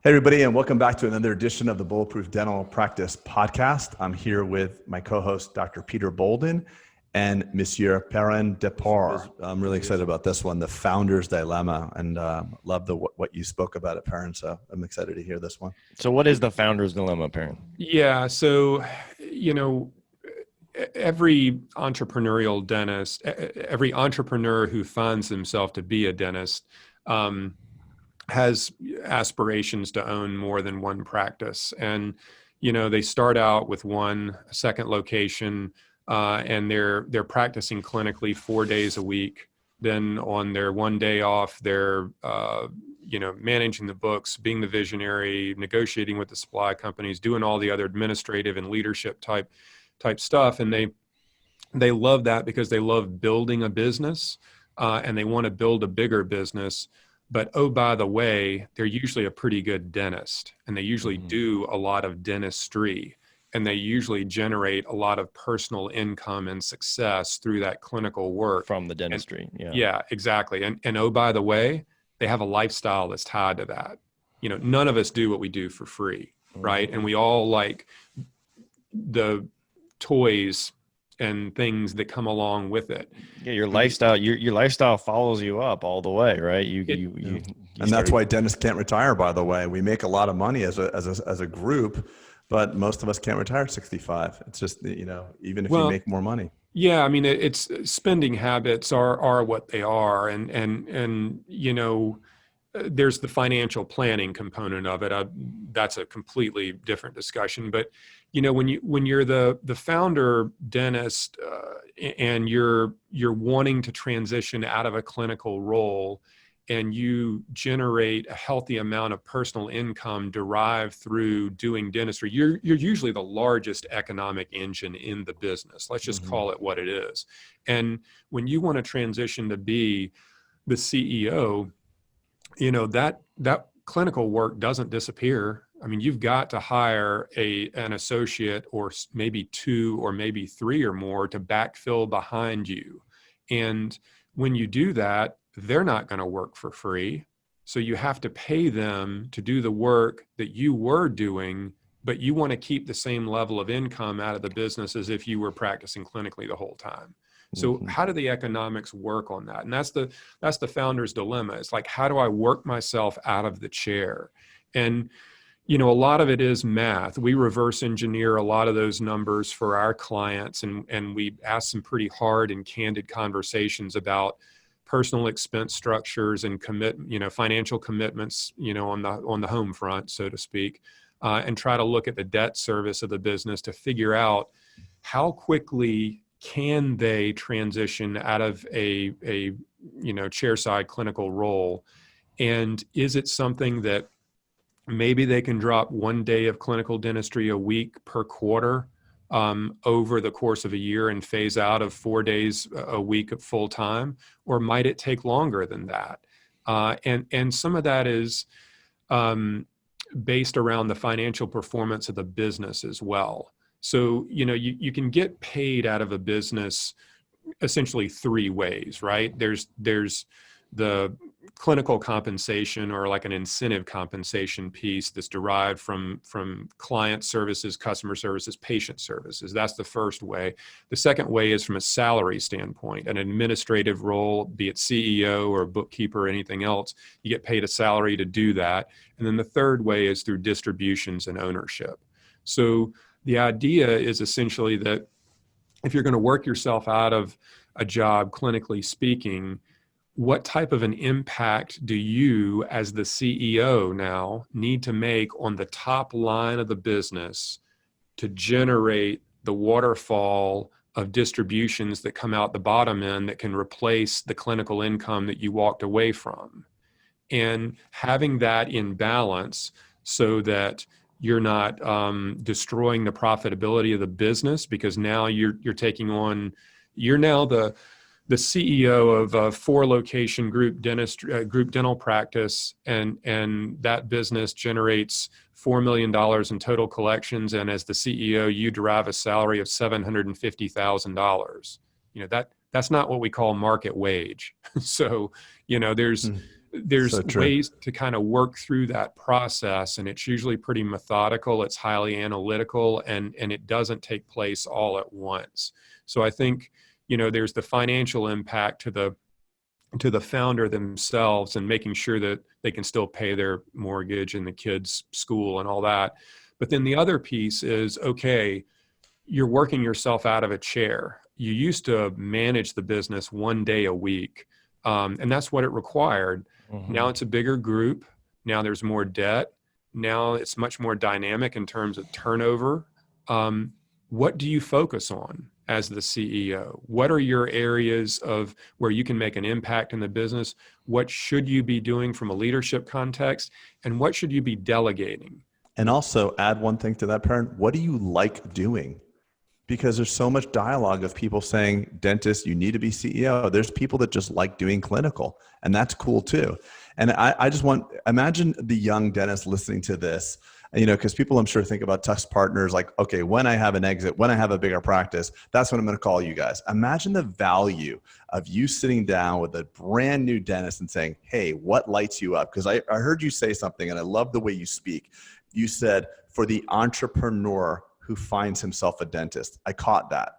Hey, everybody, and welcome back to another edition of the Bulletproof Dental Practice podcast. I'm here with my co-host, Dr. Peter Boulden, and Monsieur Perrin DesPortes. I'm really excited about this one, the founder's dilemma, and love what you spoke about it, Perrin. So I'm excited to hear this one. So what is the founder's dilemma, Perrin? Yeah, so, every entrepreneurial dentist, every entrepreneur who finds himself to be a dentist, has aspirations to own more than one practice. And, they start out with a second location, and they're practicing clinically 4 days a week. Then on their one day off, they're, managing the books, being the visionary, negotiating with the supply companies, doing all the other administrative and leadership type stuff. And they love that because they love building a business, and they want to build a bigger business. But, oh, by the way, they're usually a pretty good dentist, and they usually do a lot of dentistry, and they usually generate a lot of personal income and success through that clinical work. From the dentistry, Yeah, exactly. And oh, by the way, they have a lifestyle that's tied to that. None of us do what we do for free, right? And we all like the toys and things that come along with it. Yeah, your lifestyle follows you up all the way, right? And that's why dentists can't retire, by the way. We make a lot of money as a group, but most of us can't retire at 65. It's just, even if you make more money. Yeah, I mean, it's spending habits are what they are. And there's the financial planning component of it. That's a completely different discussion. But when you're the founder dentist, and you're wanting to transition out of a clinical role, and you generate a healthy amount of personal income derived through doing dentistry, you're usually the largest economic engine in the business. Let's just call it what it is. And when you want to transition to be the CEO, that clinical work doesn't disappear. I mean, you've got to hire an associate, or maybe two, or maybe three or more, to backfill behind you. And when you do that, they're not going to work for free. So you have to pay them to do the work that you were doing, but you want to keep the same level of income out of the business as if you were practicing clinically the whole time. So how do the economics work on that? And that's the founder's dilemma. It's like, how do I work myself out of the chair? And, a lot of it is math. We reverse engineer a lot of those numbers for our clients, and we ask some pretty hard and candid conversations about personal expense structures and financial commitments, on the home front, so to speak, and try to look at the debt service of the business to figure out how quickly can they transition out of a chairside clinical role? And is it something that maybe they can drop 1 day of clinical dentistry a week per quarter over the course of a year and phase out of 4 days a week of full time? Or might it take longer than that? And some of that is based around the financial performance of the business as well. So, you can get paid out of a business essentially three ways, right? There's the clinical compensation, or like an incentive compensation piece that's derived from client services, customer services, patient services. That's the first way. The second way is from a salary standpoint, an administrative role, be it CEO or bookkeeper or anything else. You get paid a salary to do that. And then the third way is through distributions and ownership. So the idea is essentially that if you're going to work yourself out of a job, clinically speaking, what type of an impact do you, as the CEO now, need to make on the top line of the business to generate the waterfall of distributions that come out the bottom end that can replace the clinical income that you walked away from? And having that in balance so that you're not destroying the profitability of the business, because now you're now the CEO of a 4-location group dental practice, and that business generates $4 million in total collections. And as the CEO, you derive a salary of $750,000. That's not what we call market wage. So, there's there's So true. ways to kind of work through that process, and it's usually pretty methodical. It's highly analytical, and it doesn't take place all at once. So I think, there's the financial impact to the founder themselves and making sure that they can still pay their mortgage and the kids' school and all that. But then the other piece is, okay, you're working yourself out of a chair. You used to manage the business one day a week, and that's what it required. Mm-hmm. Now it's a bigger group. Now there's more debt. Now it's much more dynamic in terms of turnover. What do you focus on as the CEO? What are your areas of where you can make an impact in the business? What should you be doing from a leadership context? And what should you be delegating? And also add one thing to that, Perrin. What do you like doing? Because there's so much dialogue of people saying, dentist, you need to be CEO. There's people that just like doing clinical, and that's cool too. And I just imagine the young dentist listening to this, because people I'm sure think about TUSK Partners like, okay, when I have an exit, when I have a bigger practice, that's when I'm going to call you guys. Imagine the value of you sitting down with a brand new dentist and saying, hey, what lights you up? Because I heard you say something, and I love the way you speak. You said, for the entrepreneur who finds himself a dentist. I caught that.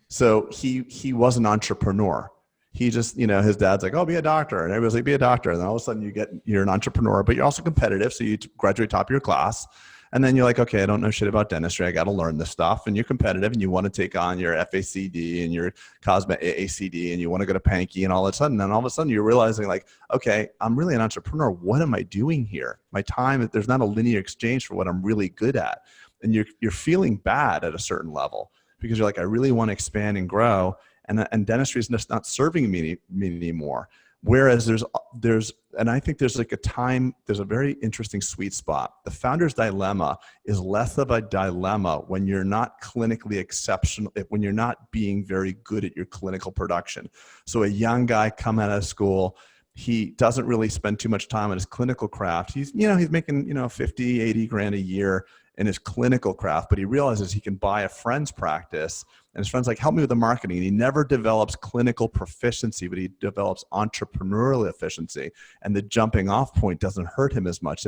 So he was an entrepreneur. He just, his dad's like, oh, be a doctor. And everybody's like, be a doctor. And then all of a sudden you're an entrepreneur, but you're also competitive. So you graduate top of your class. And then you're like, okay, I don't know shit about dentistry. I got to learn this stuff. And you're competitive and you want to take on your FACD and your COSME AACD and you want to go to Panky and all of a sudden you're realizing like, okay, I'm really an entrepreneur. What am I doing here? My time, there's not a linear exchange for what I'm really good at. And you're feeling bad at a certain level because you're like, I really want to expand and grow. And dentistry is just not serving me anymore. Whereas and I think there's like there's a very interesting sweet spot. The founder's dilemma is less of a dilemma when you're not clinically exceptional, when you're not being very good at your clinical production. So a young guy come out of school, he doesn't really spend too much time on his clinical craft. He's making, 50, 80 grand a year in his clinical craft, but he realizes he can buy a friend's practice and his friend's like, help me with the marketing. And he never develops clinical proficiency, but he develops entrepreneurial efficiency. And the jumping off point doesn't hurt him as much.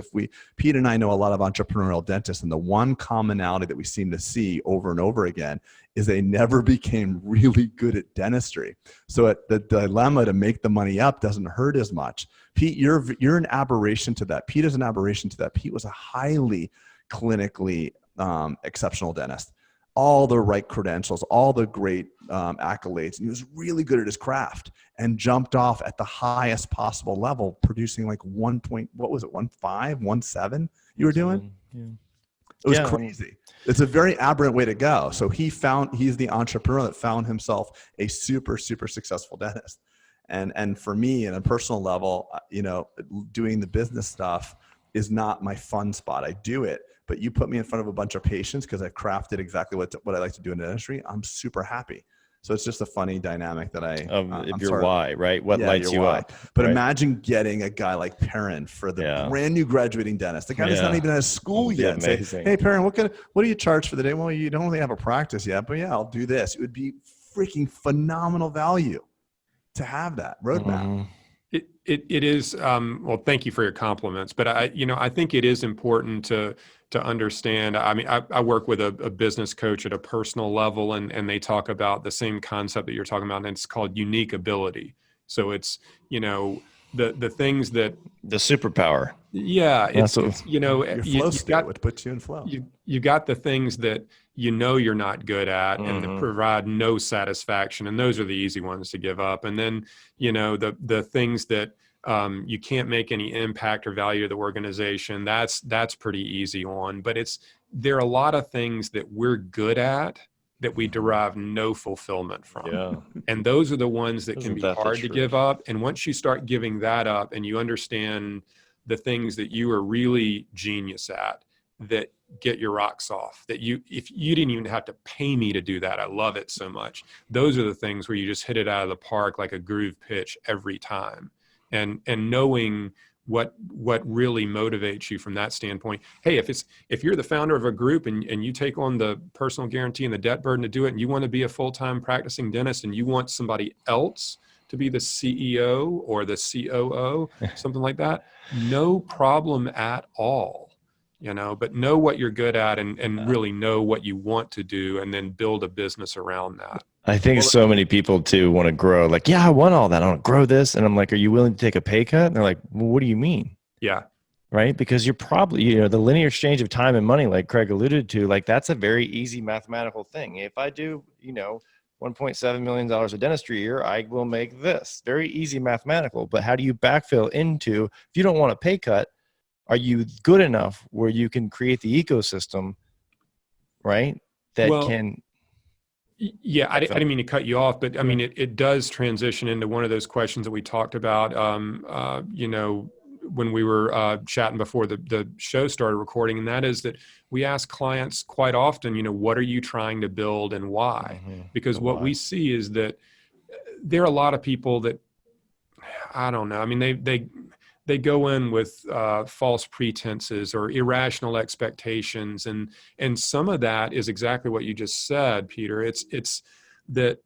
Pete and I know a lot of entrepreneurial dentists, and the one commonality that we seem to see over and over again is they never became really good at dentistry. So the dilemma to make the money up doesn't hurt as much. Pete, you're an aberration to that. Pete is an aberration to that. Pete was a highly clinically exceptional dentist, all the right credentials, all the great accolades. And he was really good at his craft and jumped off at the highest possible level, producing like 1.15, 1.7 you were doing? Yeah. It was crazy. It's a very aberrant way to go. So he's the entrepreneur that found himself a super, super successful dentist. And for me, on a personal level, doing the business stuff is not my fun spot. I do it, but you put me in front of a bunch of patients because I've crafted exactly what I like to do in dentistry. I'm super happy. So it's just a funny dynamic that why, right? What lights you up? But right? Imagine getting a guy like Perrin for the brand new graduating dentist. The guy that's not even out of school yet. Say, hey, Perrin, what do you charge for the day? Well, you don't really have a practice yet, but yeah, I'll do this. It would be freaking phenomenal value to have that roadmap. Mm-hmm. It is, well, thank you for your compliments, but I think it is important to understand. I mean, I work with a business coach at a personal level, and they talk about the same concept that you're talking about, and it's called unique ability. So it's, the things that the superpower. Yeah. It's your flow state, which puts you in flow. You got the things that you're not good at and that provide no satisfaction. And those are the easy ones to give up. And then, the things that you can't make any impact or value to the organization, that's pretty easy on. But there are a lot of things that we're good at that we derive no fulfillment from. Yeah. And those are the ones that can be hard to give up. And once you start giving that up and you understand the things that you are really genius at, that get your rocks off, if you didn't even have to pay me to do that, I love it so much. Those are the things where you just hit it out of the park like a groove pitch every time. And knowing what really motivates you from that standpoint. Hey, if you're the founder of a group and you take on the personal guarantee and the debt burden to do it, and you want to be a full-time practicing dentist and you want somebody else to be the CEO or the COO, something like that. No problem at all, but know what you're good at and really know what you want to do and then build a business around that. I think so many people too want to grow. Like, yeah, I want all that. I want to grow this. And I'm like, are you willing to take a pay cut? And they're like, well, what do you mean? Yeah. Right. Because you're probably, the linear exchange of time and money, like Craig alluded to, like that's a very easy mathematical thing. If I do, $1.7 million of dentistry a year, I will make this. Very easy mathematical. But how do you backfill into, if you don't want a pay cut, are you good enough where you can create the ecosystem, right? Yeah, I didn't mean to cut you off, but I mean, it does transition into one of those questions that we talked about, when we were chatting before the show started recording, and that is that we ask clients quite often, what are you trying to build and why? Because what we see is that there are a lot of people that, I don't know, I mean, they go in with false pretenses or irrational expectations. And some of that is exactly what you just said, Peter. It's that,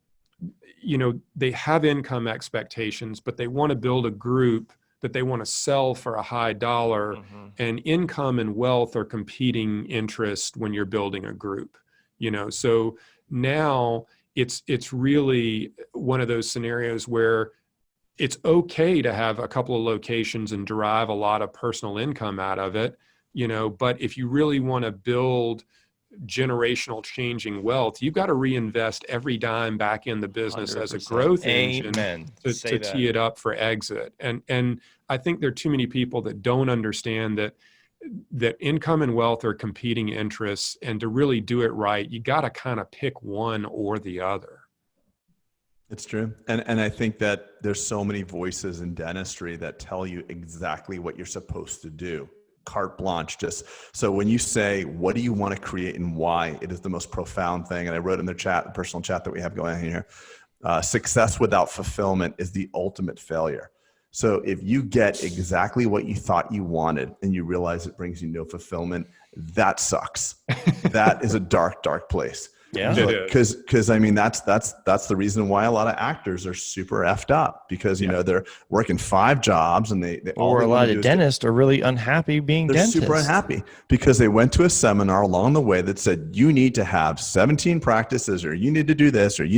they have income expectations, but they want to build a group that they want to sell for a high dollar, and income and wealth are competing interests when you're building a group, so now it's really one of those scenarios where it's okay to have a couple of locations and derive a lot of personal income out of it, but if you really want to build generational changing wealth, you've got to reinvest every dime back in the business 100%. As a growth engine to tee it up for exit. And I think there are too many people that don't understand that income and wealth are competing interests, and to really do it right, you got to kind of pick one or the other. It's true. And I think that there's so many voices in dentistry that tell you exactly what you're supposed to do. Carte blanche. So when you say, what do you want to create and why, it is the most profound thing. And I wrote in the personal chat that we have going on here, success without fulfillment is the ultimate failure. So if you get exactly what you thought you wanted and you realize it brings you no fulfillment, that sucks. That is a dark, dark place. Yeah, because I mean that's the reason why a lot of actors are super effed up, because they're working 5 jobs and they or a lot of dentists are really unhappy being dentists. They're super unhappy because they went to a seminar along the way that said you need to have 17 practices, or you need to do this, or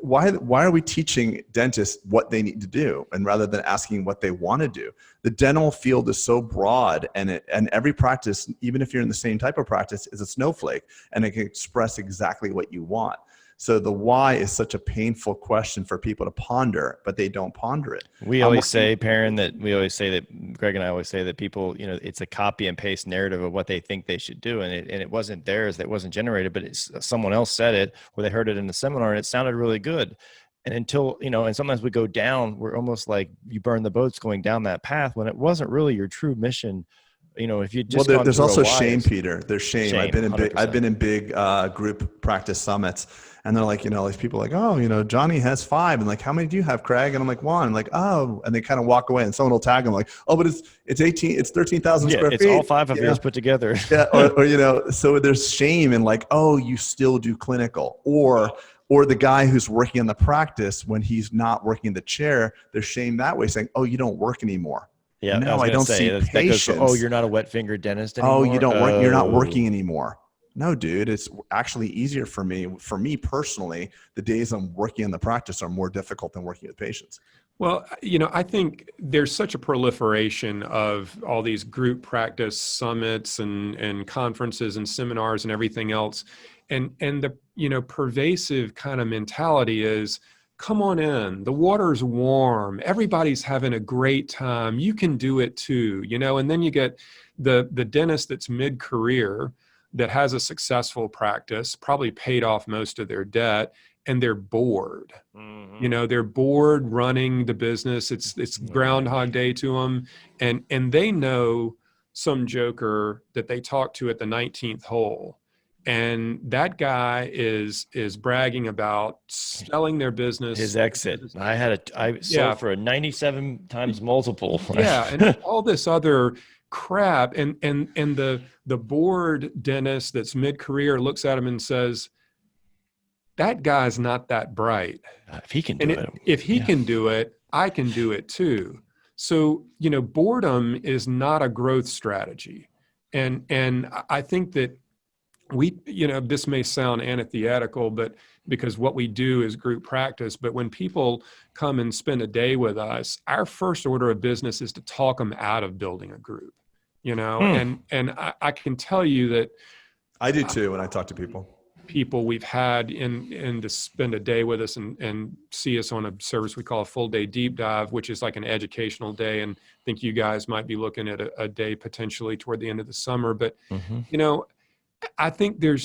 why are we teaching dentists what they need to do, and rather than asking what they want to do? The dental field is so broad, and every practice, even if you're in the same type of practice, is a snowflake, and it can express exactly what you want. So the why is such a painful question for people to ponder, but they don't ponder it. We always say, Perrin, Greg and I always say that people, it's a copy and paste narrative of what they think they should do. And it wasn't theirs, that wasn't generated, but someone else said it, or they heard it in the seminar and it sounded really good. And until, and sometimes we go down, we're almost like you burn the boats going down that path when it wasn't really your true mission. If you just there's also shame, Peter. There's shame. I've been in big group practice summits, and they're like, these people are like, oh, Johnny has 5, and like, how many do you have, Craig? And I'm like, 1. I'm like, oh, and they kind of walk away, and someone will tag them like, oh, but it's 13,000 square feet. It's all 5 of yours put together. Yeah, or so there's shame in like, oh, you still do clinical, or the guy who's working on the practice when he's not working in the chair, there's shame that way, saying, oh, you don't work anymore. Yeah, no, I don't see patients. Oh, you're not a wet finger dentist anymore. Oh, you don't work. You're not working anymore. No, dude, it's actually easier for me personally. The days I'm working in the practice are more difficult than working with patients. Well, I think there's such a proliferation of all these group practice summits and conferences and seminars and everything else. And the, pervasive kind of mentality is, come on in, the water's warm, everybody's having a great time, you can do it too, and then you get the dentist that's mid-career that has a successful practice, probably paid off most of their debt, and they're bored. They're bored running the business. It's Groundhog Day to them, and they know some joker that they talk to at the 19th hole. And that guy is bragging about selling their business. His exit. I sold for a 97 times multiple. Yeah, and all this other crap. And the bored dentist that's mid-career looks at him and says, that guy's not that bright. If he can do And it, if he yeah. can do it, I can do it too. So, boredom is not a growth strategy. And I think that this may sound antithetical, but because what we do is group practice, but when people come and spend a day with us, our first order of business is to talk them out of building a group, and I can tell you that I do too when I talk to people we've had in to spend a day with us and see us on a service we call a full day deep dive, which is like an educational day. And I think you guys might be looking at a day potentially toward the end of the summer. But, I think there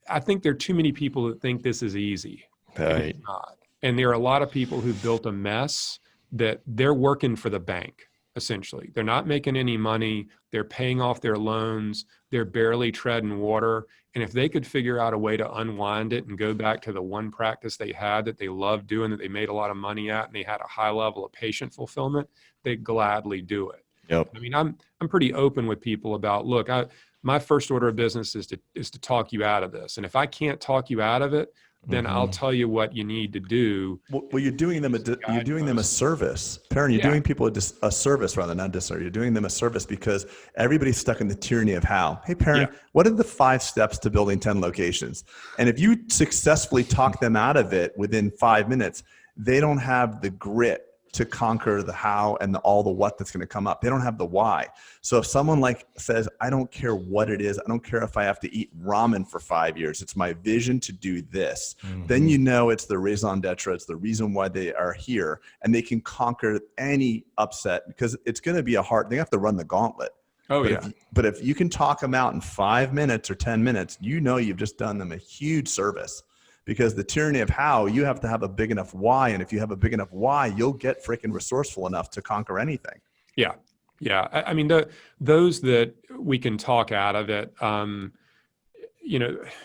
are too many people that think this is easy. Right. And it's not. And there are a lot of people who've built a mess that they're working for the bank. Essentially, they're not making any money. They're paying off their loans. They're barely treading water. And if they could figure out a way to unwind it and go back to the one practice they had that they loved doing, that they made a lot of money at, and they had a high level of patient fulfillment, they'd gladly do it. Yep. I mean, I'm pretty open with people about, look, my first order of business is to talk you out of this. And if I can't talk you out of it, then I'll tell you what you need to do. Well, you're doing them a service. Perrin, you're doing people a service rather than not disservice. You're doing them a service because everybody's stuck in the tyranny of how. Hey, Perrin, what are the 5 steps to building 10 locations? And if you successfully talk them out of it within 5 minutes, they don't have the grit to conquer the how and all the what that's going to come up. They don't have the why. So if someone says, I don't care what it is, I don't care if I have to eat ramen for 5 years, it's my vision to do this, then it's the raison d'etre, it's the reason why they are here, and they can conquer any upset because it's going to be they have to run the gauntlet. But if you can talk them out in 5 minutes or 10 minutes, you've just done them a huge service. Because the tyranny of how, you have to have a big enough why. And if you have a big enough why, you'll get freaking resourceful enough to conquer anything. Yeah. Yeah. I mean, those that we can talk out of it,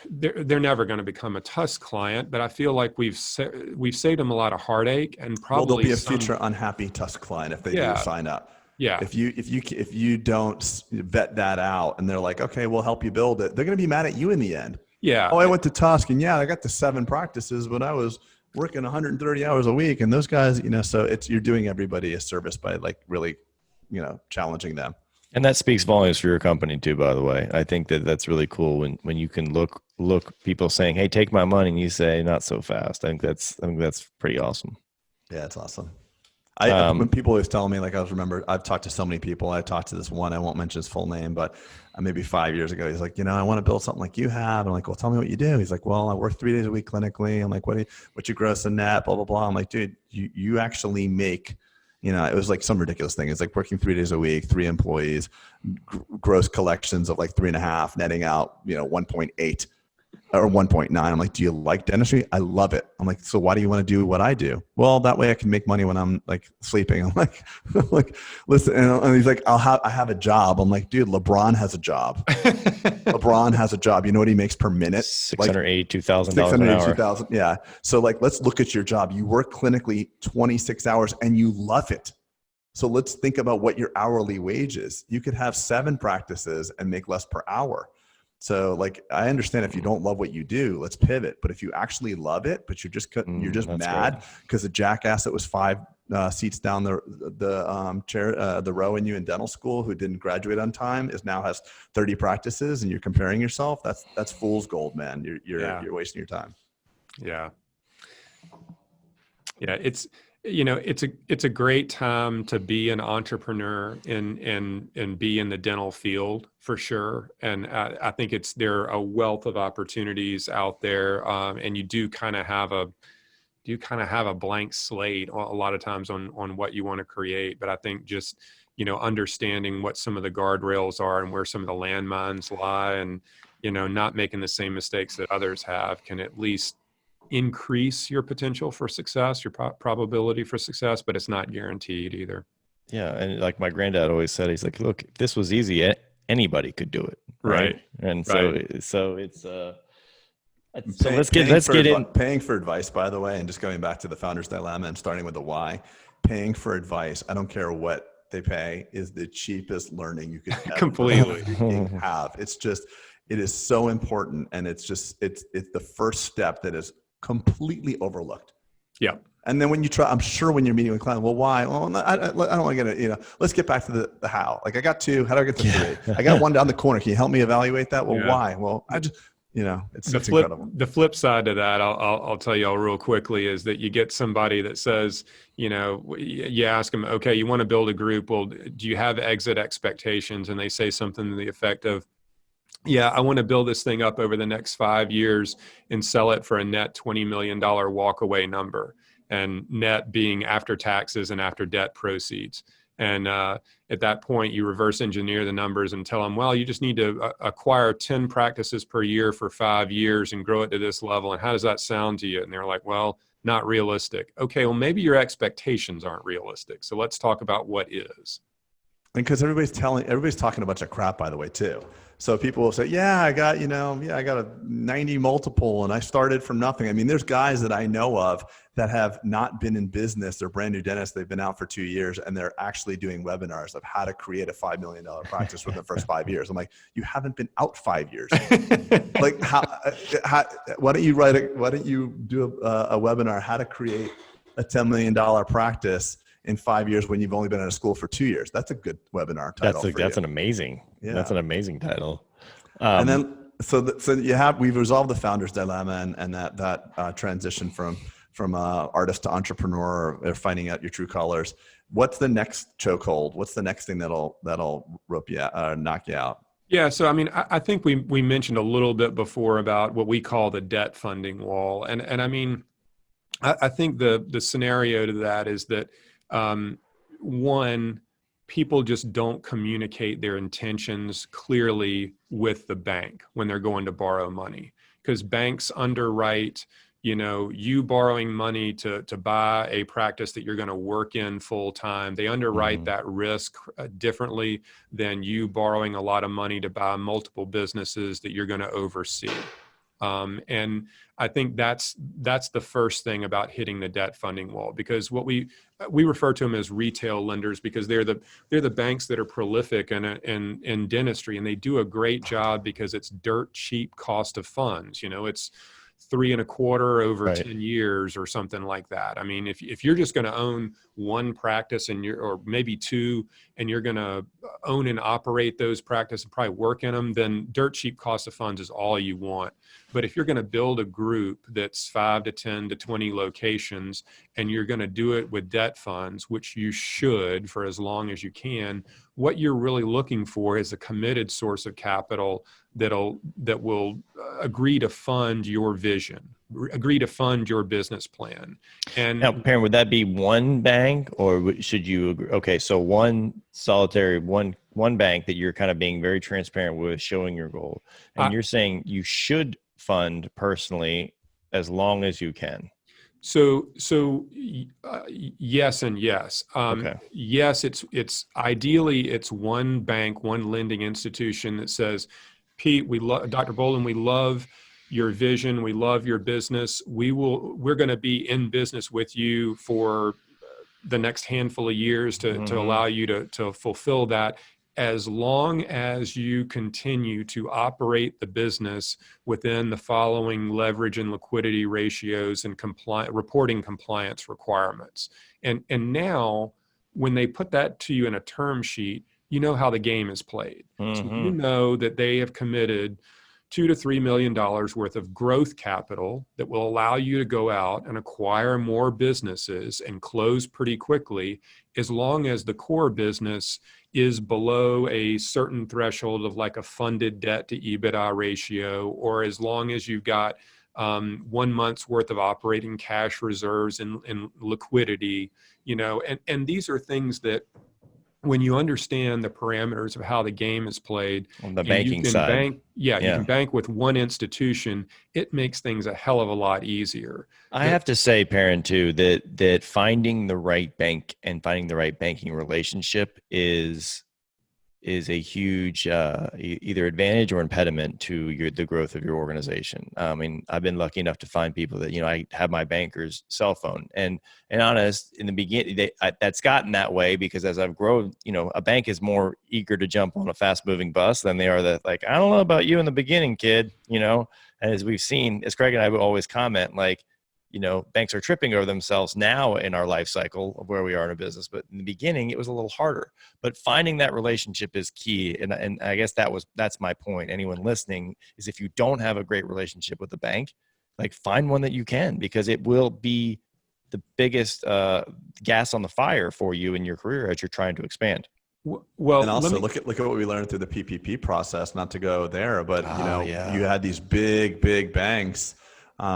they're never going to become a TUSK client, but I feel like we've saved them a lot of heartache and probably there'll be a future unhappy TUSK client if they do sign up. Yeah. If you don't vet that out and they're like, okay, we'll help you build it, they're going to be mad at you in the end. Yeah. Oh, I went to TUSK and I got the 7 practices, but I was working 130 hours a week. And those guys, so you're doing everybody a service by really, challenging them. And that speaks volumes for your company too, by the way. I think that's really cool when you can look people saying, hey, take my money. And you say, not so fast. I think that's pretty awesome. Yeah, it's awesome. When people always tell me, I've talked to so many people. I talked to this one, I won't mention his full name, but maybe 5 years ago, he's like, I want to build something like you have. I'm like, well, tell me what you do. He's like, well, I work 3 days a week clinically. I'm like, what's your gross and net, blah, blah, blah. I'm like, dude, you actually make, it was like some ridiculous thing. It's like working 3 days a week, 3 employees, gross collections of 3.5, netting out, 1.8. Or 1.9. I'm like, do you like dentistry? I love it. I'm like, so why do you want to do what I do? Well, that way I can make money when I'm sleeping. I'm like, listen. And he's like, I have a job. I'm like, dude, LeBron has a job. LeBron has a job. You know what he makes per minute? $682,000 an hour. $682,000. Yeah. So let's look at your job. You work clinically 26 hours and you love it. So let's think about what your hourly wage is. You could have 7 practices and make less per hour. So I understand if you don't love what you do, let's pivot. But if you actually love it, but you're just mad because the jackass that was 5 seats down the chair, the row in you in dental school who didn't graduate on time now has 30 practices and you're comparing yourself. That's fool's gold, man. You're wasting your time. Yeah. Yeah. It's a great time to be an entrepreneur and be in the dental field for sure. And I think there are a wealth of opportunities out there. And you do kind of have a blank slate a lot of times on what you want to create. But I think just, understanding what some of the guardrails are and where some of the landmines lie and, not making the same mistakes that others have can at least increase your potential for success, your probability for success, but it's not guaranteed either. Yeah. And like my granddad always said, he's like, look, if this was easy, anybody could do it. Right. And right. So it's, so let's get in. Paying for advice, by the way, and just going back to the founder's dilemma and starting with the why, paying for advice, I don't care what they pay, is the cheapest learning you could ever completely have. It is so important. And it's the first step that is completely overlooked. Yeah. And then when you try, I'm sure when you're meeting with clients, well, why? Well, I don't want to get it, let's get back to the how. Like I got 2, how do I get to 3? I got 1 down the corner. Can you help me evaluate that? Well, why? Well, I just, it's incredible. The flip side to that, I'll tell you all real quickly, is that you get somebody that says, you ask them, okay, you want to build a group. Well, do you have exit expectations? And they say something to the effect of, yeah, I want to build this thing up over the next 5 years and sell it for a net $20 million walk-away number, and net being after taxes and after debt proceeds. And at that point, you reverse engineer the numbers and tell them, well, you just need to acquire 10 practices per year for 5 years and grow it to this level. And how does that sound to you? And they're like, well, not realistic. Okay, well, maybe your expectations aren't realistic. So let's talk about what is. And because everybody's talking a bunch of crap, by the way, too. So people will say, yeah, I got a 90 multiple and I started from nothing. I mean, there's guys that I know of that have not been in business. They're brand new dentists. They've been out for 2 years and they're actually doing webinars of how to create a $5 million practice within the first 5 years. I'm like, you haven't been out 5 years. Like why don't you do a webinar, how to create a $10 million practice in 5 years when you've only been in a school for 2 years? That's a good webinar title. That's an amazing title. And then, we've resolved the founder's dilemma and that transition from artist to entrepreneur, or finding out your true colors. What's the next chokehold? What's the next thing that'll rope you out, knock you out? Yeah. So, I mean, I think we mentioned a little bit before about what we call the debt funding wall. And I mean, I think the scenario to that is that, one, people just don't communicate their intentions clearly with the bank when they're going to borrow money, because banks underwrite, you borrowing money to buy a practice that you're going to work in full time. They underwrite that risk differently than you borrowing a lot of money to buy multiple businesses that you're going to oversee. And I think that's the first thing about hitting the debt funding wall, because what we refer to them as retail lenders, because they're the banks that are prolific in dentistry, and they do a great job because it's dirt cheap cost of funds. It's 3.25% over 10 years or something like that. I mean, if you're just going to own one practice or maybe 2, and you're going to own and operate those practices and probably work in them, then dirt cheap cost of funds is all you want. But if you're going to build a group that's 5 to 10 to 20 locations, and you're going to do it with debt funds, which you should for as long as you can, what you're really looking for is a committed source of capital that will agree to fund your vision, agree to fund your business plan. And now, Perrin, would that be one bank, or should you agree? Okay, so one bank that you're kind of being very transparent with, showing your goal, and you're saying you should fund personally as long as you can. So yes and yes. Okay. Yes, it's ideally it's one bank, one lending institution that says, Pete, Dr. Boulden, we love your vision, we love your business. We're going to be in business with you for the next handful of years to allow you to fulfill that, as long as you continue to operate the business within the following leverage and liquidity ratios and reporting compliance requirements. And now, when they put that to you in a term sheet, you know how the game is played. So you know that they have committed $2 to $3 million worth of growth capital that will allow you to go out and acquire more businesses and close pretty quickly, as long as the core business is below a certain threshold of like a funded debt to EBITDA ratio, or as long as you've got 1 month's worth of operating cash reserves and liquidity, and these are things that, when you understand the parameters of how the game is played on the banking side, you can bank with one institution, it makes things a hell of a lot easier. I have to say, Perrin, too, that finding the right bank and finding the right banking relationship is is a huge either advantage or impediment to the growth of your organization. I mean, I've been lucky enough to find people that, I have my banker's cell phone, and honest, in the beginning, that's gotten that way because as I've grown, a bank is more eager to jump on a fast moving bus than they are like, I don't know about you in the beginning, kid, and as we've seen, as Craig and I would always comment, like, banks are tripping over themselves now in our life cycle of where we are in a business. But in the beginning, it was a little harder. But finding that relationship is key. And I guess that's my point. Anyone listening is if you don't have a great relationship with the bank, like find one that you can, because it will be the biggest gas on the fire for you in your career as you're trying to expand. Well, and also look at what we learned through the PPP process, not to go there, but you had these big banks,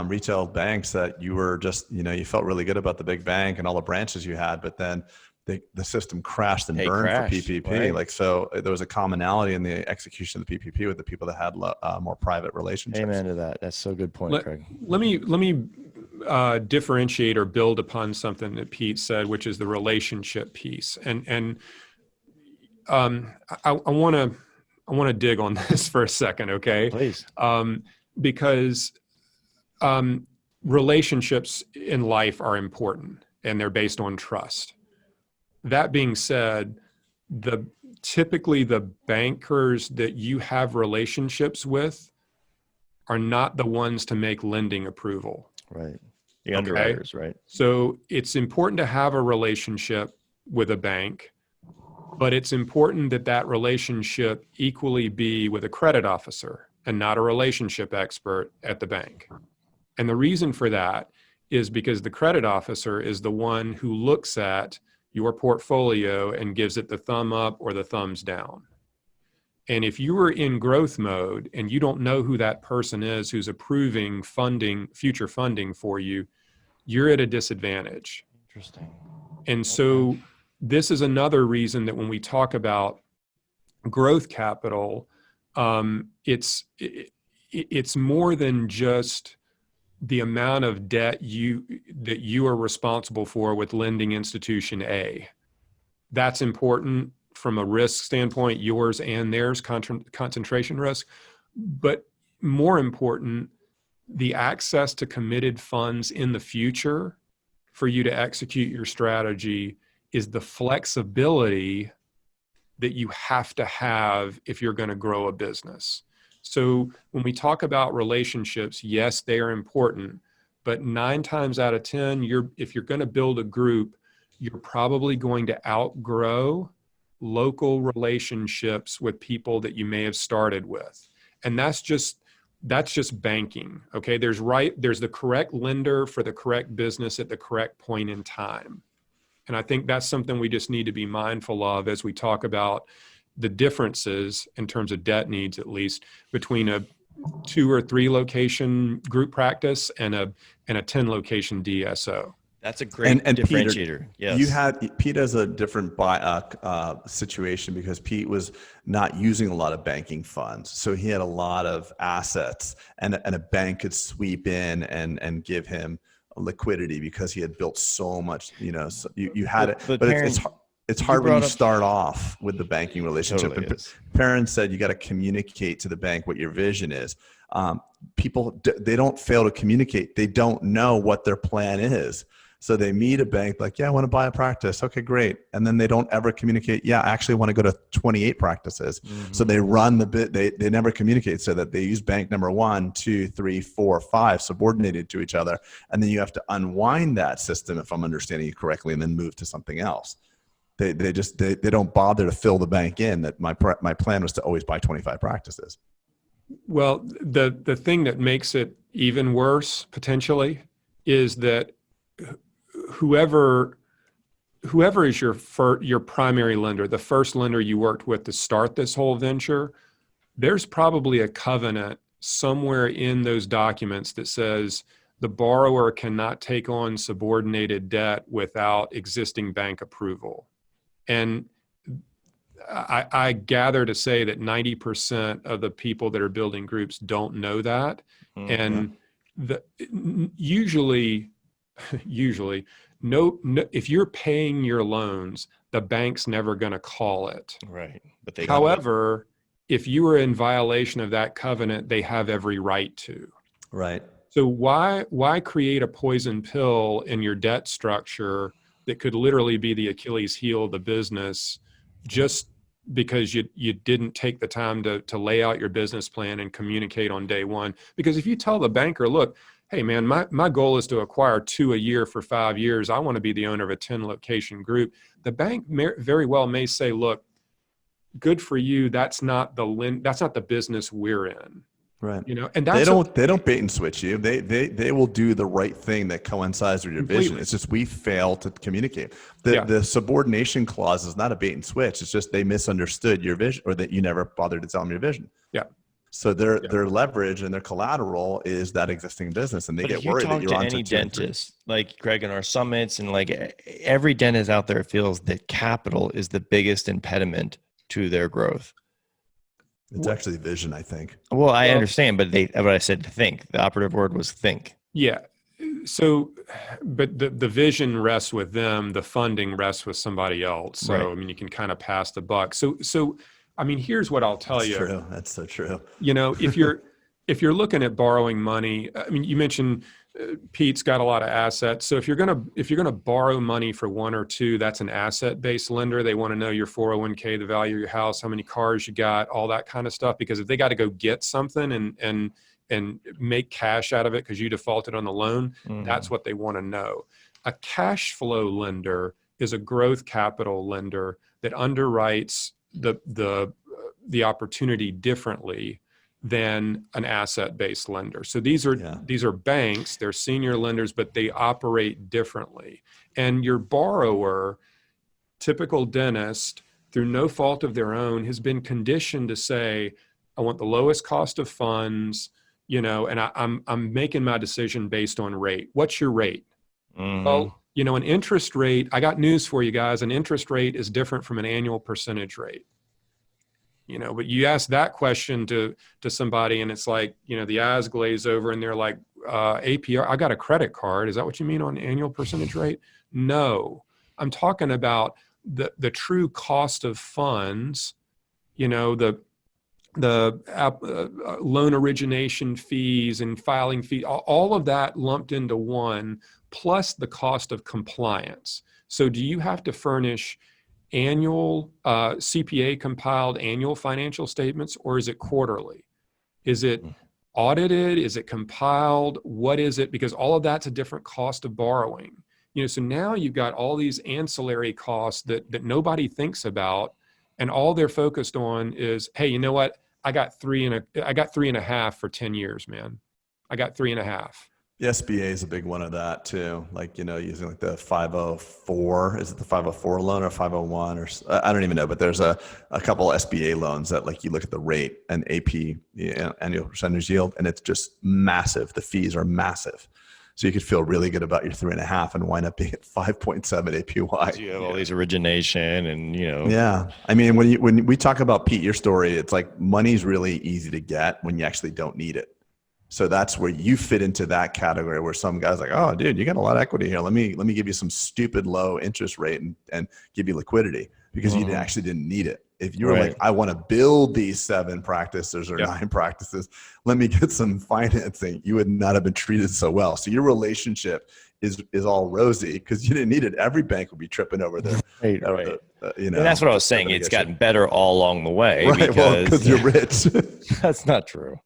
retail banks that you were just, you felt really good about the big bank and all the branches you had, but then the system crashed and burned for PPP. Right. Like, so there was a commonality in the execution of the PPP with the people that had more private relationships. Amen to that. That's so good point, Craig. Let me differentiate or build upon something that Pete said, which is the relationship piece. And I want to dig on this for a second, okay? Please. Because relationships in life are important and they're based on trust. That being said, typically the bankers that you have relationships with are not the ones to make lending approval. Right. The underwriters, right? So it's important to have a relationship with a bank, but it's important that relationship equally be with a credit officer and not a relationship expert at the bank. And the reason for that is because the credit officer is the one who looks at your portfolio and gives it the thumb up or the thumbs down. And if you are in growth mode and you don't know who that person is who's approving future funding for you, you're at a disadvantage. Interesting. And so this is another reason that when we talk about growth capital, it's more than just the amount of debt that you are responsible for with lending institution A. That's important from a risk standpoint, yours and theirs, concentration risk. But more important, the access to committed funds in the future for you to execute your strategy is the flexibility that you have to have if you're going to grow a business. So when we talk about relationships, yes, they are important, but 9 times out of 10, if you're going to build a group, you're probably going to outgrow local relationships with people that you may have started with. And that's just banking. Okay. There's the correct lender for the correct business at the correct point in time. And I think that's something we just need to be mindful of as we talk about the differences in terms of debt needs, at least between a 2 or 3 location group practice and a 10 location DSO. That's a great differentiator. Peter, yes. Pete has a different situation because Pete was not using a lot of banking funds. So he had a lot of assets and a bank could sweep in and give him liquidity because he had built so much, so you had it, but it's hard when you start off with the banking relationship. Totally Perrin said you got to communicate to the bank what your vision is. People, they don't fail to communicate. They don't know what their plan is. So they meet a bank like, yeah, I want to buy a practice. Okay, great. And then they don't ever communicate. Yeah, I actually want to go to 28 practices. Mm-hmm. So they run the bit, they never communicate, so that they use bank number 1, 2, 3, 4, 5 subordinated to each other. And then you have to unwind that system, if I'm understanding you correctly, and then move to something else. They don't bother to fill the bank in that my plan was to always buy 25 practices. Well, the thing that makes it even worse potentially is that whoever is your primary lender, the first lender you worked with to start this whole venture, there's probably a covenant somewhere in those documents that says the borrower cannot take on subordinated debt without existing bank approval. And I gather to say that 90% of the people that are building groups don't know that. Mm-hmm. And usually usually, if you're paying your loans, the bank's never going to call it. Right. But they However, if you are in violation of that covenant, they have every right to. Right. So why create a poison pill in your debt structure that could literally be the Achilles heel of the business, just because you didn't take the time to lay out your business plan and communicate on day one? Because if you tell the banker, look, hey man, my goal is to acquire 2 a year for 5 years. I want to be the owner of a 10 location group. The bank very well may say, look, good for you. That's not the business we're in. Right. And they don't bait and switch you. They will do the right thing that coincides with your vision. It's just we fail to communicate. The subordination clause is not a bait and switch. It's just they misunderstood your vision, or that you never bothered to tell them your vision. Yeah. So their leverage and their collateral is that existing business, and they get worried that you're on to any dentist, like Greg in our summits, and like every dentist out there feels that capital is the biggest impediment to their growth. It's actually vision, I think. Well, I understand, but I said think. The operative word was think. Yeah. So, but the vision rests with them. The funding rests with somebody else. So, right. I mean, you can kind of pass the buck. So, I mean, here's what I'll tell you. True. That's so true. If you're looking at borrowing money, I mean, you mentioned Pete's got a lot of assets. So if you're gonna borrow money for 1 or 2, that's an asset-based lender. They want to know your 401k, the value of your house, how many cars you got, all that kind of stuff. Because if they got to go get something and make cash out of it because you defaulted on the loan, that's what they want to know. A cash flow lender is a growth capital lender that underwrites the opportunity differently than an asset-based lender. So these are banks, they're senior lenders, but they operate differently. And your borrower, typical dentist, through no fault of their own, has been conditioned to say, I want the lowest cost of funds, and I'm making my decision based on rate. What's your rate? Well, an interest rate, I got news for you guys, an interest rate is different from an annual percentage rate. But you ask that question to somebody and it's like, the eyes glaze over and they're like, APR, I got a credit card. Is that what you mean on annual percentage rate? No, I'm talking about the true cost of funds, the loan origination fees and filing fees, all of that lumped into one, plus the cost of compliance. So do you have to furnish annual CPA compiled annual financial statements, or is it quarterly? Is it audited? Is it compiled? What is it? Because all of that's a different cost of borrowing. So now you've got all these ancillary costs that nobody thinks about, and all they're focused on is, hey, you know what? I got 3.5 for 10 years, man. I got 3.5. The SBA is a big one of that too. Like, using like the 504, is it the 504 loan or 501 or I don't even know, but there's a couple SBA loans that like you look at the rate and AP, annual percentage yield, and it's just massive. The fees are massive. So you could feel really good about your 3.5 and wind up being at 5.7 APY. You have all these origination and, Yeah. I mean, when we talk about, Pete, your story, it's like money's really easy to get when you actually don't need it. So that's where you fit into that category where some guy's like, oh, dude, you got a lot of equity here. Let me give you some stupid low interest rate and give you liquidity because you actually didn't need it. If you were like, I want to build these 7 practices or 9 practices, let me get some financing, you would not have been treated so well. So your relationship is all rosy because you didn't need it. Every bank would be tripping over there. Right. And that's what I was saying. It's gotten better all along the way. Right. Because you're rich. That's not true.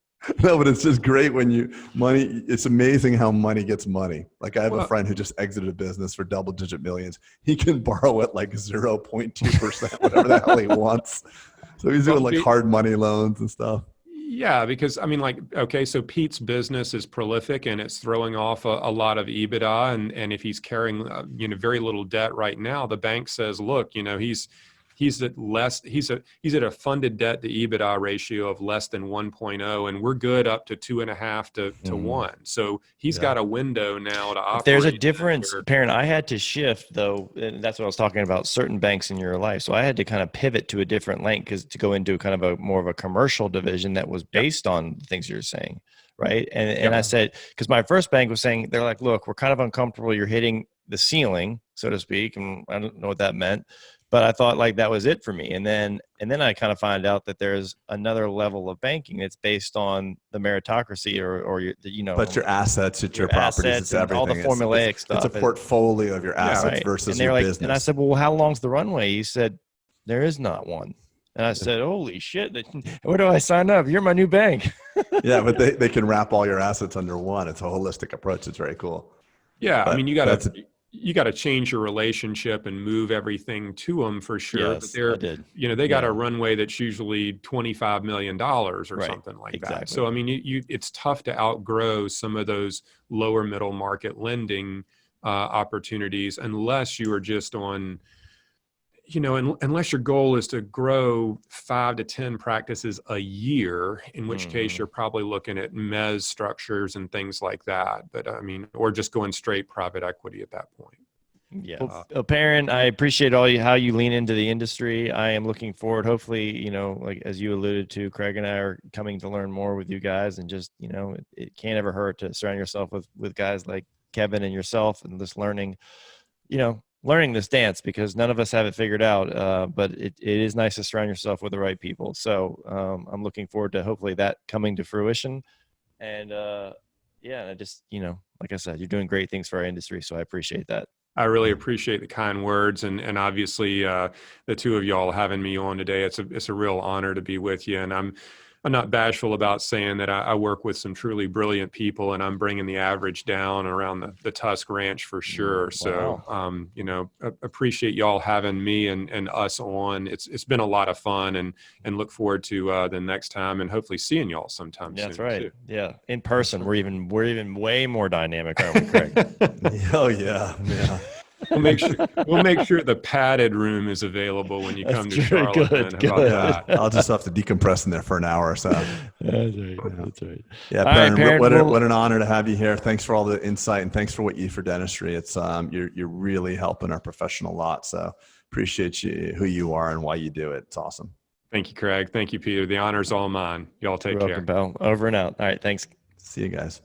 No, but it's just great when money, it's amazing how money gets money. Like I have a friend who just exited a business for double-digit millions. He can borrow at like 0.2%, whatever the hell he wants. So he's doing like hard money loans and stuff. Yeah, because I mean, like, okay, so Pete's business is prolific and it's throwing off a lot of EBITDA. And if he's carrying, very little debt right now, the bank says, look, he's at a funded debt to EBITDA ratio of less than 1.0, and we're good up to 2.5 to 1. So he's got a window now to operate. There's a difference, Perrin. I had to shift though, and that's what I was talking about, certain banks in your life. So I had to kind of pivot to a different lane to go into kind of a more of a commercial division that was based on the things you're saying, right? And I said, because my first bank was saying, they're like, look, we're kind of uncomfortable. You're hitting the ceiling, so to speak. And I don't know what that meant, but I thought like that was it for me. And then I kind of find out that there's another level of banking that's based on the meritocracy or but your assets, it's your properties, it's and everything. all the formulaic stuff. It's a portfolio of your assets versus and they're your like, business. And I said, well, how long's the runway? He said, there is not one. And I said, holy shit, where do I sign up? You're my new bank. Yeah, but they can wrap all your assets under one. It's a holistic approach. It's very cool. Yeah, But I mean, you got to change your relationship and move everything to them for sure. Yes, but I did. They got a runway that's usually $25 million or something like exactly. that. So, I mean, it's tough to outgrow some of those lower middle market lending opportunities unless you are just on, unless your goal is to grow 5 to 10 practices a year, in which case you're probably looking at mezz structures and things like that. But I mean, or just going straight private equity at that point. Yeah. Perrin, I appreciate how you lean into the industry. I am looking forward. Hopefully, like as you alluded to, Craig and I are coming to learn more with you guys, and just, it can't ever hurt to surround yourself with guys like Kevin and yourself, and just learning this dance, because none of us have it figured out. But it is nice to surround yourself with the right people. So I'm looking forward to hopefully that coming to fruition. And I just, like I said, you're doing great things for our industry. So I appreciate that. I really appreciate the kind words, and obviously the two of y'all having me on today. It's a real honor to be with you, and I'm not bashful about saying that I work with some truly brilliant people, and I'm bringing the average down around the TUSK ranch for sure. So, appreciate y'all having me and us on. It's been a lot of fun, and look forward to the next time, and hopefully seeing y'all sometime soon. That's right. Too. Yeah. In person, we're even way more dynamic, aren't we, Craig? Oh yeah. We'll make sure the padded room is available when you come to Charlotte. Good. I'll just have to decompress in there for an hour or so. That's right. That's right. Yeah, Perrin, what an honor to have you here. Thanks for all the insight, and thanks for what you do for dentistry. It's you're really helping our profession a lot. So appreciate who you are and why you do it. It's awesome. Thank you, Craig. Thank you, Peter. The honor's all mine. Y'all take care. Welcome, pal. Over and out. All right. Thanks. See you guys.